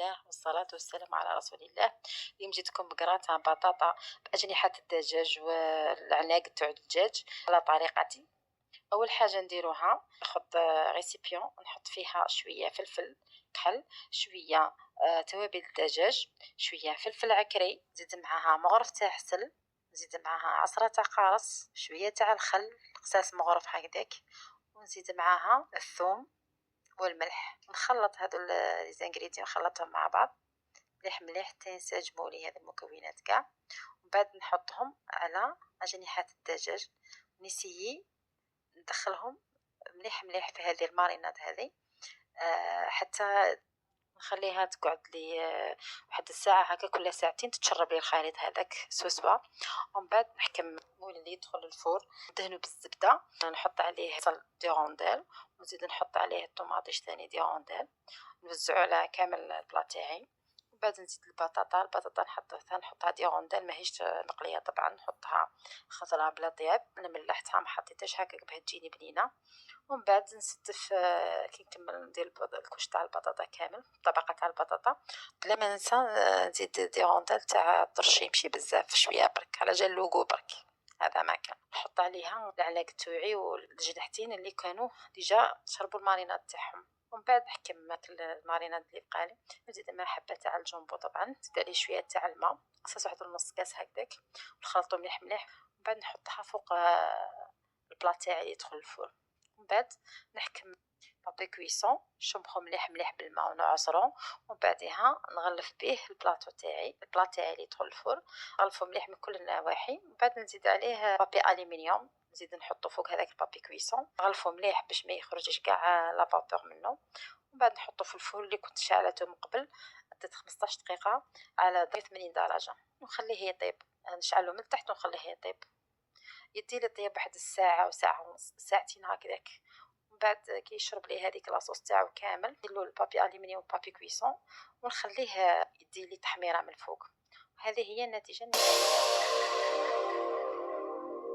الله والصلاة والسلام على رسول الله. اليوم جيتكم بقراطة بطاطا بأجنحة الدجاج والعناق تاع الدجاج على طريقتي. أول حاجة نديروها ناخد ريسيبيون نحط فيها شوية فلفل كحل، شوية توابل الدجاج، شوية فلفل عكري، نزيد معاها مغرف تاع عسل، نزيد معاها عصرة تاع قارص، شوية تاع الخل قساس مغرف هكداك، ونزيد معاها الثوم والملح. نخلط هادو لي زانغريديون نخلطهم مع بعض مليح مليح حتى ينسجموا لي هاد المكونات كاع. ومن بعد نحطهم على أجنحة الدجاج ونسيي ندخلهم مليح مليح في هذه الماريناد هذه حتى نخليها تقعد لي واحد الساعة هكا، كل ساعتين تتشرب لي الخليط هذاك سوسوا. ومن بعد نحكم المول اللي يدخل الفور ندهنو بالزبدة، نحط عليه بصل دي رونديل ونزيد نحط عليه الطوماطيش ثاني دي رونديل، نوزعو على كامل البلا تاعي. ومن بعد نزيد البطاطا نحطها دي رونديل ماهيش مقلية طبعا، نحطها خضرا بلا طياب، ملحتها ما حطيتهاش هكاك باه تجيني بنينة. ومن بعد نستف كي نكمل ندير الكوش تاع البطاطا كامل، طبقة تاع البطاطا بلا ما ننسى نزيد دي رونديل تاع الطرشي ماشي بزاف، شويه برك على جال لوغو برك، هذا ما كان. نحط عليها العناق تاعي والجنحتين اللي كانوا ديجا شربوا الماريناد تاعهم. ومن بعد نحكم الماريناد اللي بقالي، نزيد معاه حبه تاع الجمبو طبعا، نزيد عليه شويه تاع الماء قصاص واحد ونص كاس هكذاك، ونخلطو مليح مليح. ومن بعد نحطها فوق البلا تاعي يدخل الفرن. ومن بعد نحكم بابي كويسون نشمخو مليح مليح بالماء ونعصرو، ومن بعدها نغلف به البلا تاعي اللي يدخل الفرن، نغلفو مليح من كل النواحي. ومن بعد نزيد عليه بابي الومنيوم، نزيد نحطو فوق هذاك البابي كويسون، نغلفو مليح باش ما يخرجش كاع لا فابور منه. ومن بعد نحطو في الفرن اللي كنت شعلته من قبل مدة 15 دقيقة على 80 درجة، ونخليه يطيب. نشعلو من تحت ونخليه يطيب، يدي طيب واحد الساعة وساعة ونص ساعتين هكذاك. من بعد كي يشرب لي هذيك لاصوص تاعو كامل نديرلو البابي الومنيوم بابي كويسون ونخليه يدي لي تحميرة من الفوق. هذه هي النتيجة النهائية.